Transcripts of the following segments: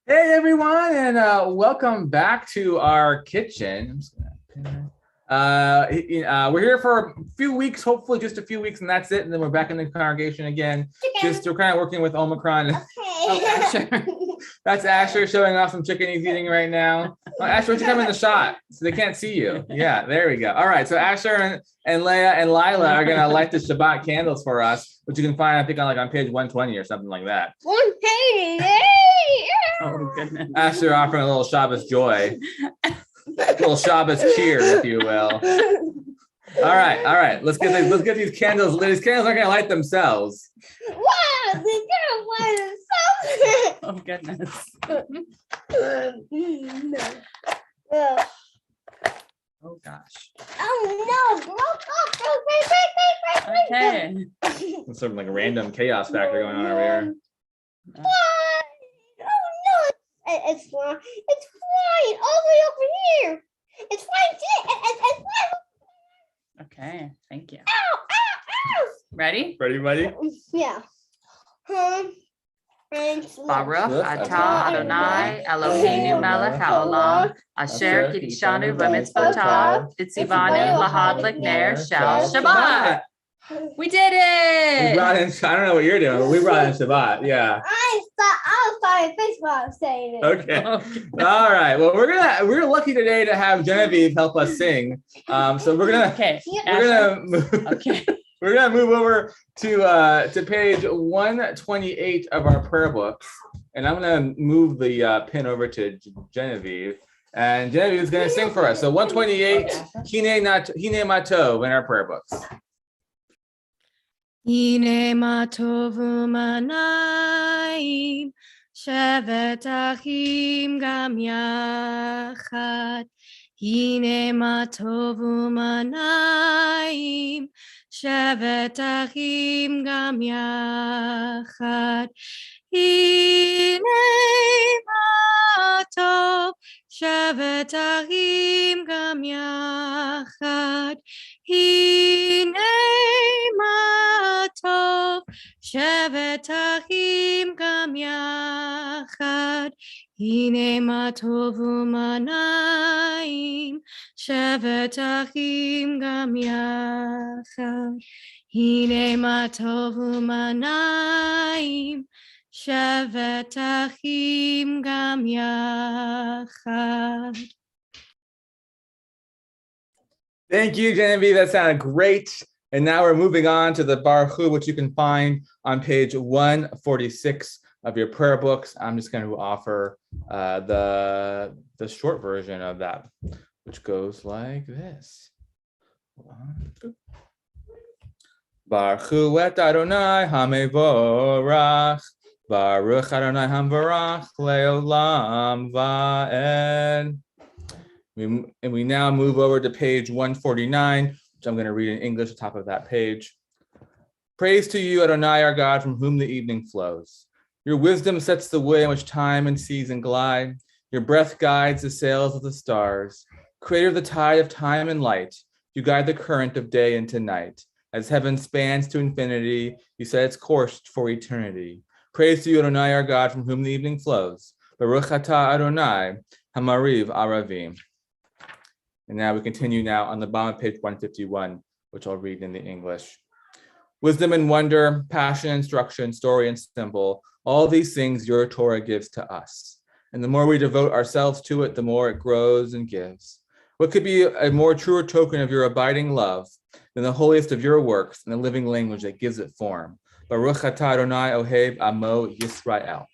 Hey everyone, and welcome back to our kitchen. I'm just gonna pin we're here for a few weeks, hopefully just a few weeks, and that's it. And then we're back in the congregation again. Just we're kind of working with Omicron. Oh, Asher. That's Asher showing off some chicken he's eating right now. Asher, why don't you come in the shot so they can't see you? Yeah, there we go. All right, so Asher and Leah and Lila are gonna light the Shabbat candles for us, which you can find, I think, on page 120 or something like that. 180. Oh, goodness. Asher offering a little Shabbos joy, a little Shabbos cheer, if you will. All right. Let's get these candles lit. These candles aren't gonna light themselves. Wow, they don't want Oh, goodness. Oh, gosh. Oh no! Okay. There's sort of like a random chaos factor going on over here. What? Oh no! It's flying. It's flying all the way over here. It's flying. It's flying. Okay. Thank you. Ow! Ready? Ready, buddy? Yeah. Thanks. Baruch Yes, atah Adonai Eloheinu melech haolam asher kiddushanu b'mitzvotav v'tzivanu lahadlik ner shel Shabbat. We did We it! brought in, I don't know what you're doing, but we brought in Shabbat. Yeah. I was flying face while I was saying it. Okay. All right. Well, we're lucky today to have Genevieve help us sing. So we're gonna Okay. Okay. we're gonna move over to page 128 of our prayer books, and I'm gonna move the pin over to Genevieve, and Genevieve is gonna sing for us. So 128, Hine Matov in our prayer books. Hine matov u'manayim, shevet achim gam yachad. Hine matov u'manayim, shevet achim gam yachad. Hine matov, shevet achim gam yachad. Hine matov, shevet achim gam yachad. Hine matov u'manayim, shevet achim gam yachad. Hine matov u'manayim, shevet achim gam yachad. Thank you, Genevieve. That sounded great. And now we're moving on to the Baruch Hu, which you can find on page 146 of your prayer books. I'm just going to offer the short version of that, which goes like this. Baruch Hu et Adonai hamevorach, Baruch Adonai hamvorach leolam va'ed. And we now move over to page 149, which I'm going to read in English at the top of that page. Praise to you, Adonai, our God, from whom the evening flows. Your wisdom sets the way in which time and season glide. Your breath guides the sails of the stars. Creator of the tide of time and light, you guide the current of day into night. As heaven spans to infinity, you set its course for eternity. Praise to you, Adonai, our God, from whom the evening flows. Baruch atah Adonai, hamariv aravim. And now we continue now on the bottom of page 151, which I'll read in the English. Wisdom and wonder, passion, instruction, story, and symbol, all these things your Torah gives to us. And the more we devote ourselves to it, the more it grows and gives. What could be a more truer token of your abiding love than the holiest of your works and the living language that gives it form? Baruch atah Adonai Ohev Amo Yisrael.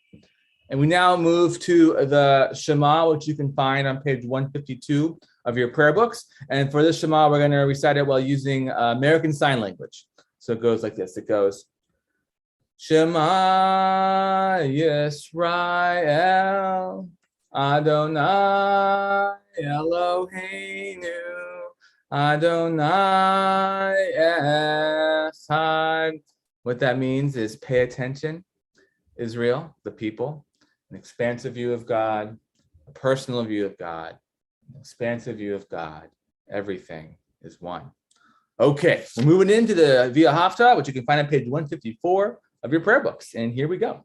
And we now move to the Shema, which you can find on page 152 of your prayer books. And for this Shema, we're going to recite it while using American Sign Language. So it goes like this. It goes, Shema Yisrael, Adonai Eloheinu, Adonai Echad. What that means is pay attention, Israel, the people, an expansive view of God, a personal view of God, an expansive view of God. Everything is one. Okay, we're moving into the Via Haftarah, which you can find on page 154 of your prayer books. And here we go.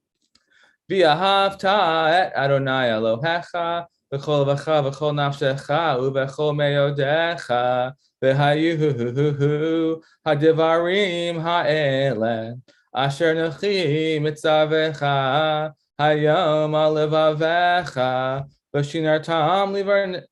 V'ahavta et Adonai Elohecha v'chol levacha v'chol nafshecha u'v'chol meyodecha v'hayu hadivarim ha'ele asher nochi mitzavecha hayom al levavecha v'shinartam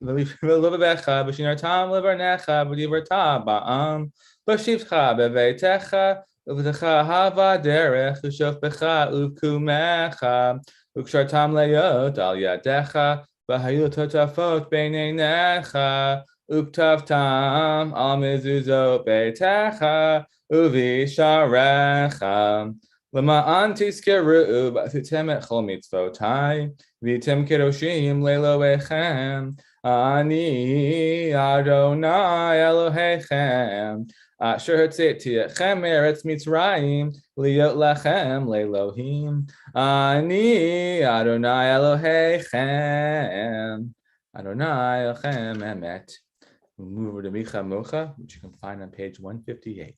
levavecha v'shinartam levarnecha v'divarta ba'am v'shivcha beveitecha Uv'techa hava derech u'shofbecha u'kumecha u'kshartam leyot al yadecha v'hayu totafot beineinecha u'ktavtam al mezuzot beitecha u'visharecha Lema'an tizkeru b'atutem et chol mitzvotai v'tem kedoshim le'elohechem Ani Adonai Elohechem Asher hotzeti etchem eretz Mitzrayim liot lachem le'Elohim Ani Adonai Elohechem Adonai Elohechem emet. We'll move over to Micha Mocha, which you can find on page 158.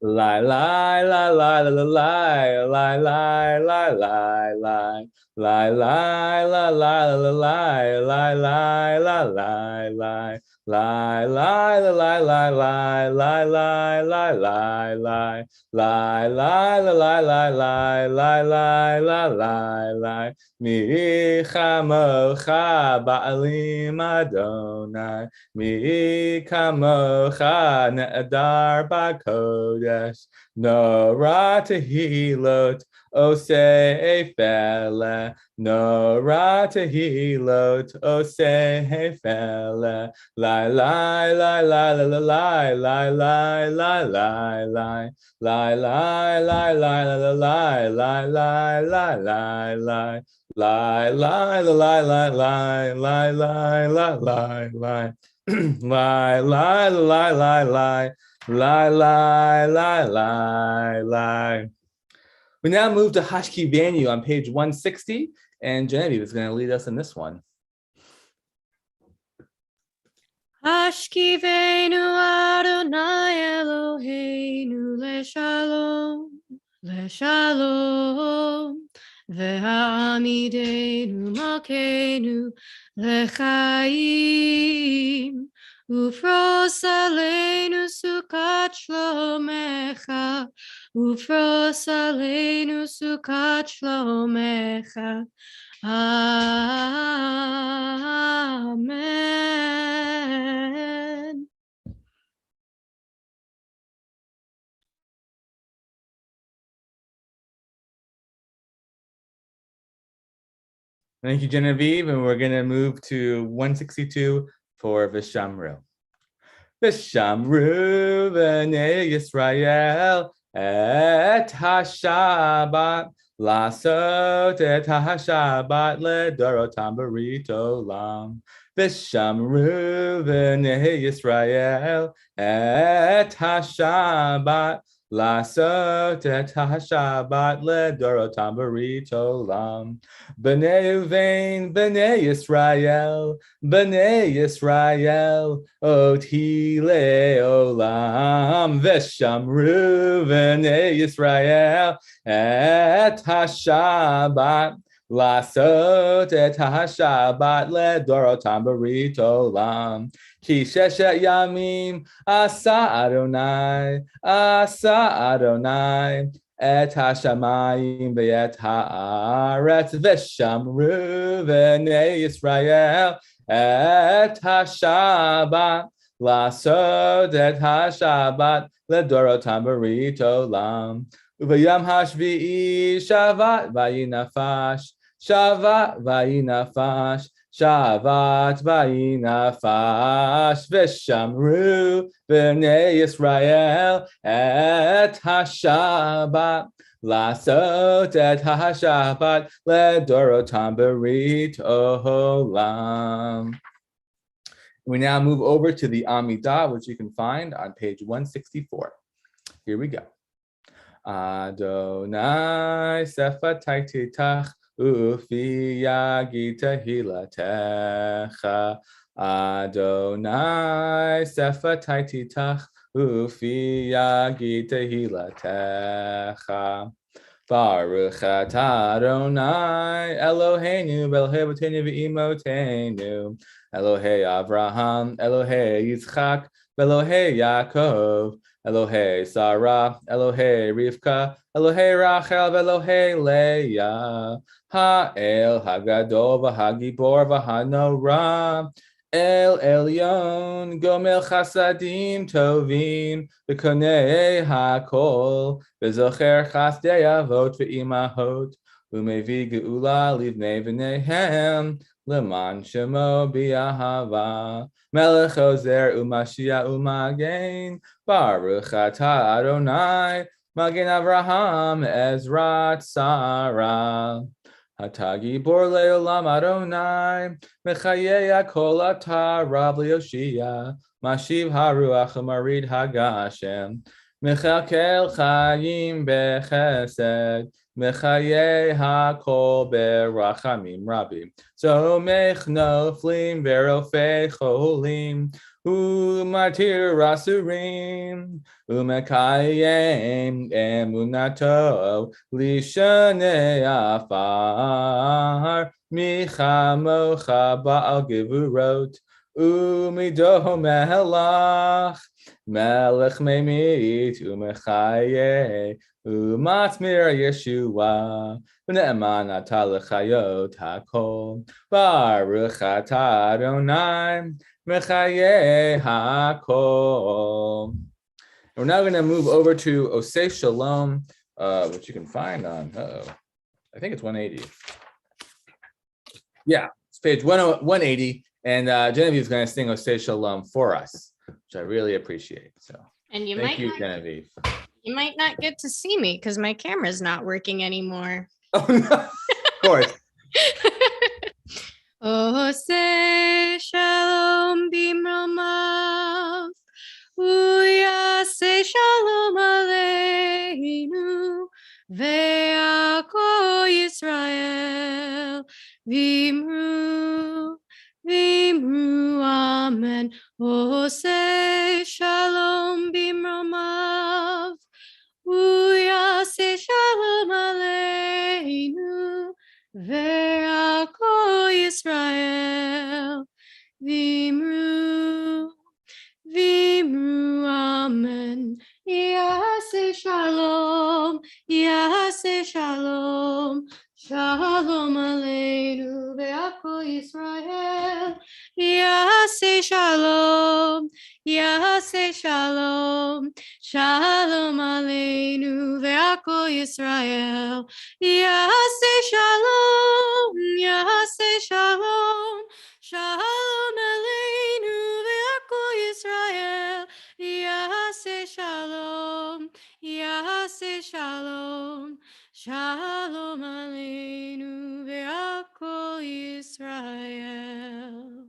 Lie, lie, lie, lie, lie, lie, lie, lie, lie, lie, lie. Lie, lie, lie, lie, lie, lie, lie, lie, lie, lie, lie. Lie, lie, lie, lie, lie, lie, lie, lie, lie, lie, lie. Lie, lie, lie, lie, lie, lie, lie, lie, lie, lie. Mi chamocha ba'alim Adonai. Mi kamocha ne'adar ba'kodesh. Nora tehilot oseh fele. Nora tehilot oseh fele. Lie, lie, lie, lie, lie, lie, lie, lie, lie, lie, lie. Lie, lie, lie, lie, lie, lie, lie, lie, lie, lie, lie. Lie, lie, lie, lie, lie, lie, lie, lie, lie, lie. Lie, lie, lie, lie, lie, lie, lie, lie, lie, lie. We now move to Hashkivenu on page 160, and Genevieve is going to lead us in this one. Hashkivenu Adonai Eloheinu leshalom, leshalom. Ve'ha'amidenu malkeinu lechaim. Ufros aleinu sukat shlomecha. Ufros aleinu sukat shlomecha. Amen. Thank you, Genevieve, and we're going to move to 162 for Vishamru. Vishamru v'nei Yisrael et ha-Shabbat lasot et ha-Shabbat ledorotam berit olam. Vishamru v'nei Yisrael et ha-Shabbat lasot et ha-Shabbat ledorotam berit olam. B'nei Uvein, B'nei Yisrael, B'nei Yisrael, oti le'olam. V'shamru B'nei Yisrael et ha-Shabbat lasot et ha-Shabbat ledorotam berit olam. Ki sheshet yamim asa Adonai, asa Adonai. Et hashamayim ve'et haaretz v'shamru v'nei Yisrael et hashabat lasod et hashabat ledorotam berit olam. Uvayam hashvi'i shavat vayinafash, shavat vayinafash, shavat vayinafash v'shamru v'nei Yisrael et hashabat lasot et hashabat ledorotam berit olam. We now move over to the Amidah, which you can find on page 164. Here we go. Adonai sefatai titach ufi yagi tehilatecha. Adonai sefatai titach ufi yagi tehilatecha. Baruch atah Adonai Eloheinu Elohei Avotenu v'Imotenu Elohei Avraham Elohei Yitzchak Elohei Yaakov Elohei Sarah Elohei Rivka Elohei Rachel Elohei Leah Ha'el Hagadol v'Hagibor v'Hanorah El Elyon Gomel Chasadim Tovim V'Konei HaKol V'Zocher Chasdei Avot V'Imahot U'Mevi Geula Livnei V'Nehem Leman Shemo B'Yahava Melech Ozer U'Mashiach U'Magen Baruch Atah Adonai Magen Avraham Ezrat Sarah Hatagi Bor Leolam Adonai Mechayei Kol Atah Rav Yoshia Mashiv Haruach Marid Hagashem Mechalkel Chayim Bechesed Mechayei HaKol Berachamim Rabim Zomech Noflim Verofei Cholim Umatir Rasurim Umekayem Emunato Lishanei Afar Michamocha Baal Gevurot Umido Melach Melech Memit Umechaye Umatmir Yeshua V'ne'eman atah l'chayot hakol Baruch atah Adonai Mechaye hakol. We're now going to move over to Oseh Shalom, which you can find on, I think it's 180. Yeah, it's page 180. And Genevieve is going to sing Oseh Shalom for us, which I really appreciate. So And thank you, Genevieve. you might not get to see me because my camera's not working anymore. Oh, no. Of course. Oseh Shalom bimromav, Uyaseh Shalom aleinu, Ve'ako Yisrael, Vimru, Vimru, Amen. Oseh Shalom bimromav, Uyaseh Shalom aleinu, Ve'ako Yisrael, Vimru, Vimru, Amen. Yaseh Shalom, Yaseh Shalom, Shalom Aleinu, Ve'ako Yisrael, Yaseh Shalom, Yaseh Shalom, Shalom Aleinu, Ve'ako Yisrael, Yaseh Shalom, Yaseh Shalom, Shalom Aleinu, Ve'ako Yisrael, Yaseh Shalom, Yaseh Shalom, Shalom Aleinu, Ve'ako Yisrael.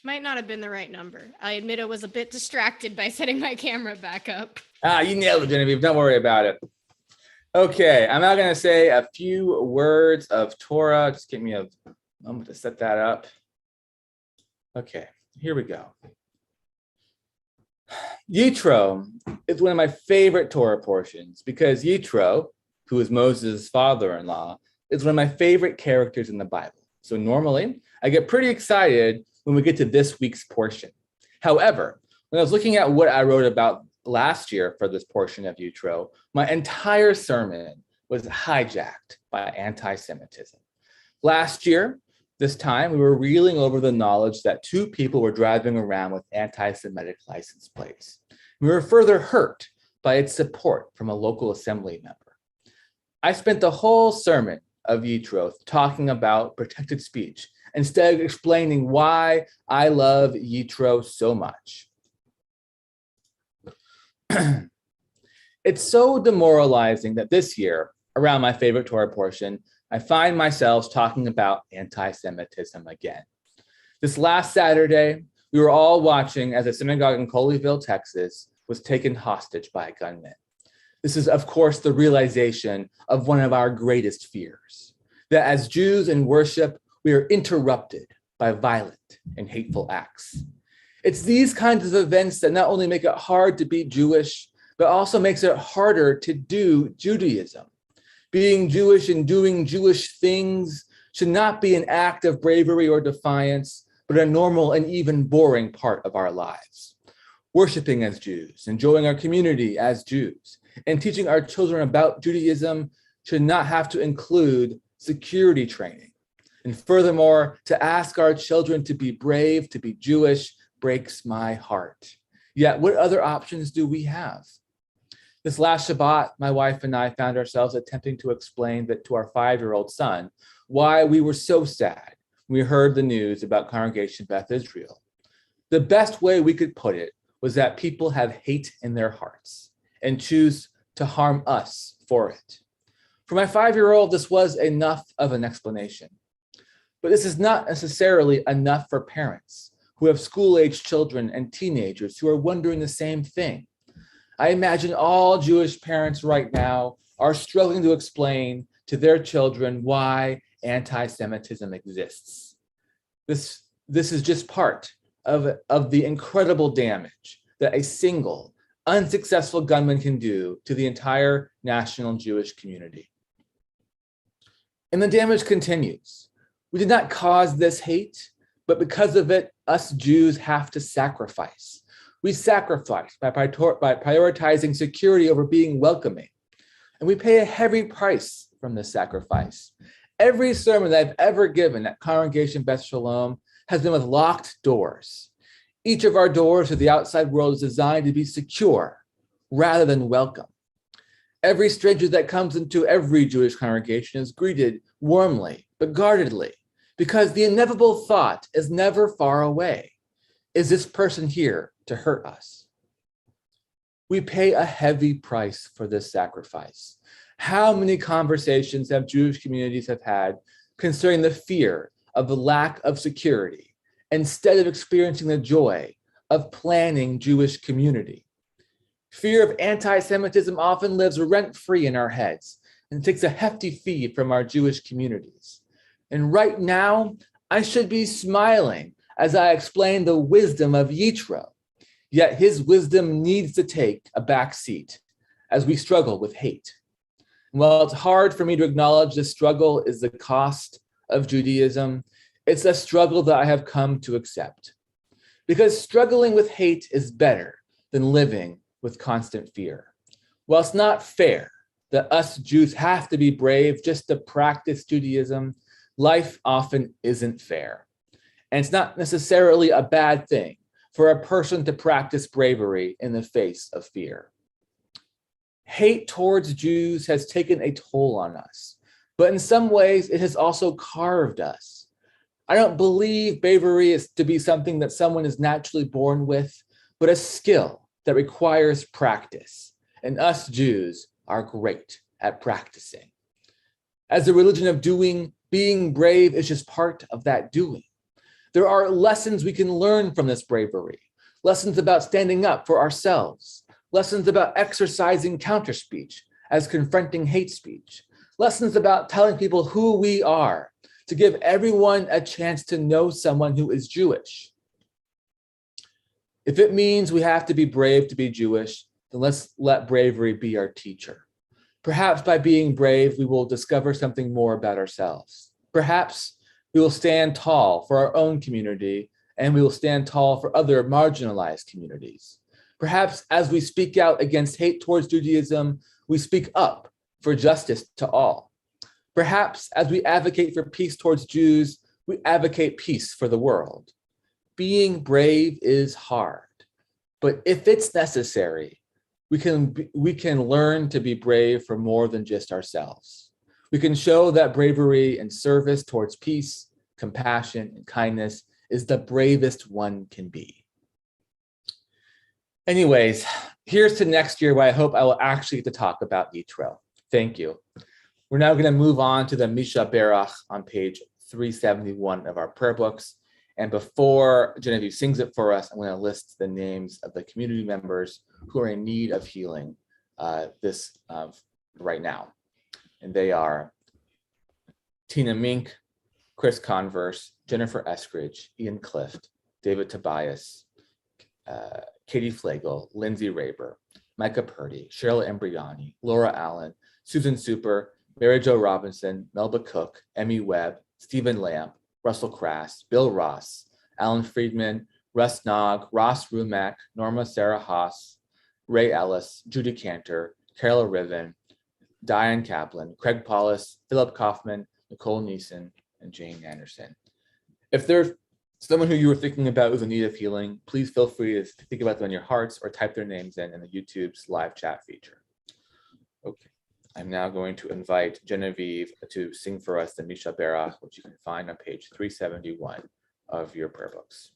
Might not have been the right number. I admit I was a bit distracted by setting my camera back up. You nailed it, Genevieve. Don't worry about it. Okay, I'm now going to say a few words of Torah. Just give me a moment to set that up. Okay, here we go. Yitro is one of my favorite Torah portions because Yitro, who is Moses' father-in-law, is one of my favorite characters in the Bible. So normally, I get pretty excited when we get to this week's portion. However, when I was looking at what I wrote about last year for this portion of Yitro, my entire sermon was hijacked by anti-Semitism. Last year, this time, we were reeling over the knowledge that two people were driving around with anti-Semitic license plates. We were further hurt by its support from a local assembly member. I spent the whole sermon of Yitro talking about protected speech instead of explaining why I love Yitro so much. It's so demoralizing that this year, around my favorite Torah portion, I find myself talking about anti-Semitism again. This last Saturday, we were all watching as a synagogue in Colleyville, Texas, was taken hostage by gunmen. This is, of course, the realization of one of our greatest fears, that as Jews in worship, we are interrupted by violent and hateful acts. It's these kinds of events that not only make it hard to be Jewish, but also makes it harder to do Judaism. Being Jewish and doing Jewish things should not be an act of bravery or defiance, but a normal and even boring part of our lives. Worshiping as Jews, enjoying our community as Jews, and teaching our children about Judaism should not have to include security training. And furthermore, to ask our children to be brave, to be Jewish, breaks my heart. Yet, what other options do we have? This last Shabbat, my wife and I found ourselves attempting to explain that to our 5-year-old son why we were so sad when we heard the news about Congregation Beth Israel. The best way we could put it was that people have hate in their hearts and choose to harm us for it. For my 5-year-old, this was enough of an explanation. But this is not necessarily enough for parents who have school-age children and teenagers who are wondering the same thing. I imagine all Jewish parents right now are struggling to explain to their children why anti-Semitism exists. This is just part of the incredible damage that a single unsuccessful gunman can do to the entire national Jewish community. And the damage continues. We did not cause this hate, but because of it, us Jews have to sacrifice. We sacrifice by prioritizing security over being welcoming. And we pay a heavy price from this sacrifice. Every sermon that I've ever given at Congregation Beth Shalom has been with locked doors. Each of our doors to the outside world is designed to be secure rather than welcome. Every stranger that comes into every Jewish congregation is greeted warmly, but guardedly, because the inevitable thought is never far away. Is this person here to hurt us? We pay a heavy price for this sacrifice. How many conversations have Jewish communities have had concerning the fear of the lack of security instead of experiencing the joy of planning Jewish community? Fear of anti-Semitism often lives rent-free in our heads and takes a hefty fee from our Jewish communities. And right now, I should be smiling as I explain the wisdom of Yitro, yet his wisdom needs to take a back seat as we struggle with hate. And while it's hard for me to acknowledge this struggle is the cost of Judaism, it's a struggle that I have come to accept. Because struggling with hate is better than living with constant fear. While it's not fair that us Jews have to be brave just to practice Judaism, life often isn't fair. And it's not necessarily a bad thing for a person to practice bravery in the face of fear. Hate towards Jews has taken a toll on us, but in some ways it has also carved us. I don't believe bravery is to be something that someone is naturally born with, but a skill that requires practice. And us Jews are great at practicing. As the religion of doing, being brave is just part of that doing. There are lessons we can learn from this bravery, lessons about standing up for ourselves, lessons about exercising counterspeech as confronting hate speech, lessons about telling people who we are, to give everyone a chance to know someone who is Jewish. If it means we have to be brave to be Jewish, then let's let bravery be our teacher. Perhaps by being brave, we will discover something more about ourselves. Perhaps we will stand tall for our own community, and we will stand tall for other marginalized communities. Perhaps as we speak out against hate towards Judaism, we speak up for justice to all. Perhaps as we advocate for peace towards Jews, we advocate peace for the world. Being brave is hard, but if it's necessary, we can learn to be brave for more than just ourselves. We can show that bravery and service towards peace, compassion, and kindness is the bravest one can be. Anyways, here's to next year where I hope I will actually get to talk about Yitro. Thank you. We're now going to move on to the Misha Berach on page 371 of our prayer books. And before Genevieve sings it for us, I'm going to list the names of the community members who are in need of healing right now. And they are Tina Mink, Chris Converse, Jennifer Eskridge, Ian Clift, David Tobias, Katie Flagel, Lindsay Raber, Micah Purdy, Cheryl Embriani, Laura Allen, Susan Super, Mary Jo Robinson, Melba Cook, Emmy Webb, Stephen Lamp, Russell Crass, Bill Ross, Alan Friedman, Russ Nog, Ross Rumack, Norma Sarah Haas, Ray Ellis, Judy Cantor, Carol Riven, Diane Kaplan, Craig Paulus, Philip Kaufman, Nicole Neeson, and Jane Anderson. If there's someone who you were thinking about who's in need of healing, please feel free to think about them in your hearts or type their names in the YouTube's live chat feature. Okay, I'm now going to invite Genevieve to sing for us the Misha Berach, which you can find on page 371 of your prayer books.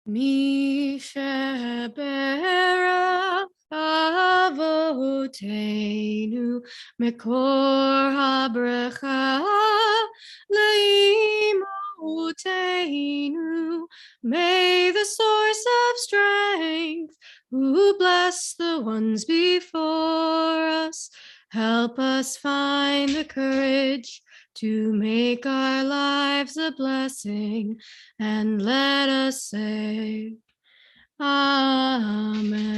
Misha Berach Avotenu Mekor HaBrecha Leimotenu. May the source of strength, who bless the ones before us, help us find the courage to make our lives a blessing, and let us say, Amen.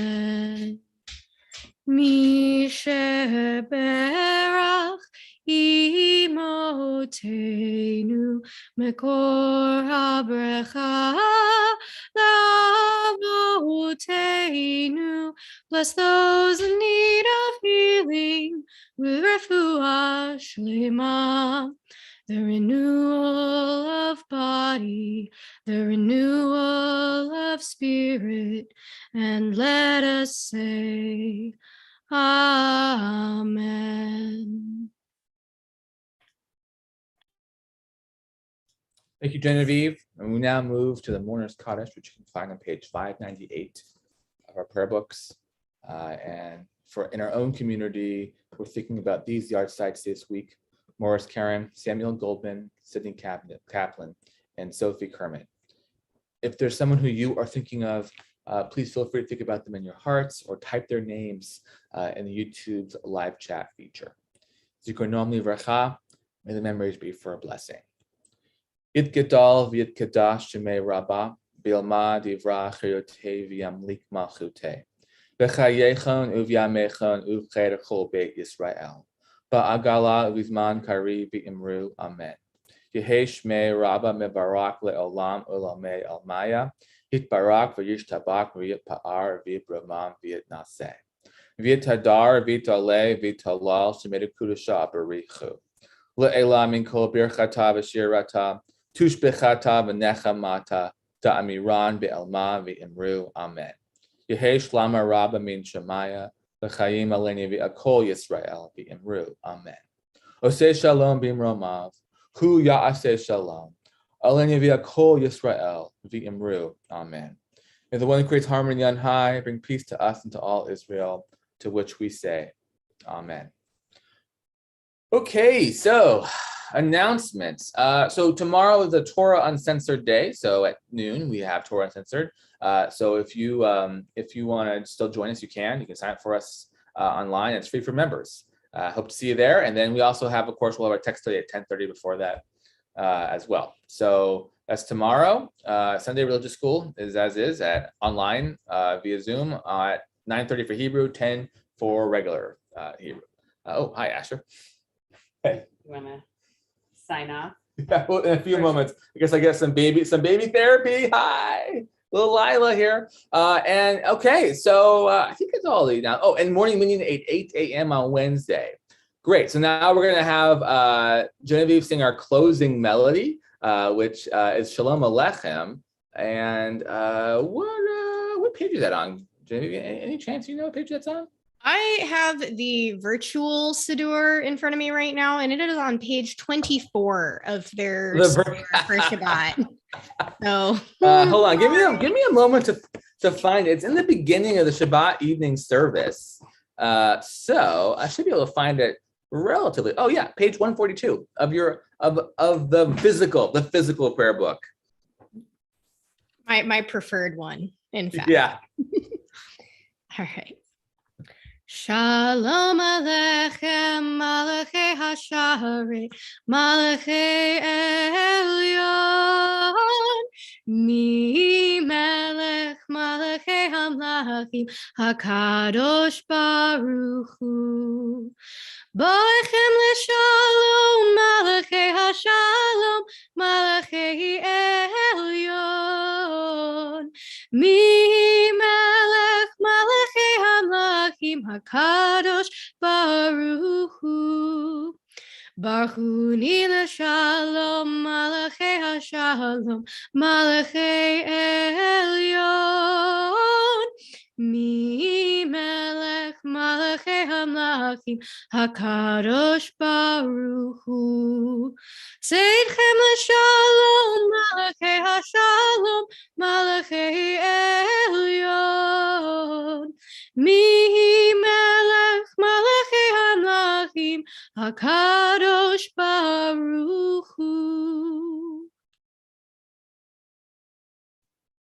Misha Berach Imotenu Mekor HaBrecha Lavotenu. Bless those in need of healing with refuah shlema, the renewal of body, the renewal of spirit, and let us say, Amen. Thank you, Genevieve. And we now move to the Mourner's Kaddish, which you can find on page 598 of our prayer books. And in our own community, we're thinking about these yard sites this week: Morris Karen, Samuel Goldman, Sydney Kaplan, and Sophie Kermit. If there's someone who you are thinking of, please feel free to think about them in your hearts or type their names in the YouTube's live chat feature. Zikaron livracha, may the memories be for a blessing. It Gedal v'it Kedash Shemei Rabbah, Bilma Divra Chayote v'yamlik Malchute, V'chayechon uvyamechon uv'cher chol Beit Yisrael, Ba'agala v'zman kari v'imru, Amen. Yehesh Shmei Rabbah mebarak le'olam ulamei almaya, Hitbarak v'yishtabak v'yitpa'ar v'yibramam v'yitnaseh, V'yitadar v'yitale v'yitalal Shemei Kudusha barichu, Le'ela min kol birchata v'shirata, Tushbechata v'nechamata, Da'amiran v'elma v'imru, Amen. Yehesh lama Rabbah min Shemaya, V'chayim aleni v'akol Yisrael v'imru, Amen. Oseh shalom b'imromav, Hu ya'aseh shalom, aleni v'akol Yisrael v'imru, Amen. May the one who creates harmony on high bring peace to us and to all Israel, to which we say, Amen. Okay, so announcements. So tomorrow is a Torah Uncensored Day. So at noon we have Torah Uncensored. So if you want to still join us, you can sign up for us online. It's free for members. Hope to see you there. And then we also have, of course, we'll have our text study at 10:30 before that as well. So that's tomorrow. Sunday Religious School is as is at online via Zoom at 9:30 for Hebrew, 10 for regular Hebrew. Oh, hi, Asher. Hey. You want to sign off? Yeah, well, in a few moments. I guess I get some baby therapy. Hi, little Lila here. And okay, so I think it's all now. Oh, and morning meeting at 8 a.m. on Wednesday. Great. So now we're gonna have Genevieve sing our closing melody, which is Shalom Aleichem. And what page is that on, Genevieve? Any chance you know what page that's on? I have the virtual Siddur in front of me right now, and it is on page 24 of their Siddur for Shabbat. So hold on, give me a moment to find it. It's in the beginning of the Shabbat evening service. So I should be able to find it relatively. Oh yeah, page 142 of the physical prayer book. my preferred one, in fact. Yeah. All right. Shalom Aleichem, Malachei Hasharet, Malachei Elyon, Mi Melech, Malachei Hamlachim, Hakadosh Baruch Hu. Boichem Leshalom, Malachei Hashalom, Malachei Elyon, Mi Melech, Malachei Hamlachim, Hakadosh Baruch Hu. Barchuni Leshalom, Malachei Hashalom, Malachei Elyon, Mi Melech, Malachei Hamlachim, Hakadosh Baruch Hu. Seidchem Leshalom, Malachei Hashalom, Malachei Elyon, Mi Melech, Malachei Hamlachim, Hakadosh Baruch Hu.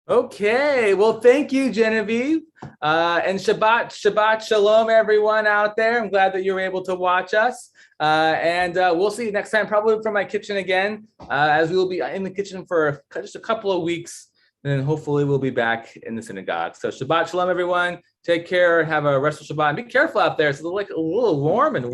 Okay, well, thank you, Genevieve. And Shabbat Shalom, everyone out there. I'm glad that you were able to watch us. And we'll see you next time, probably from my kitchen again, as we will be in the kitchen for just a couple of weeks. And then hopefully we'll be back in the synagogue. So Shabbat Shalom, everyone. Take care. Have a restful Shabbat. And be careful out there. It's like a little warm and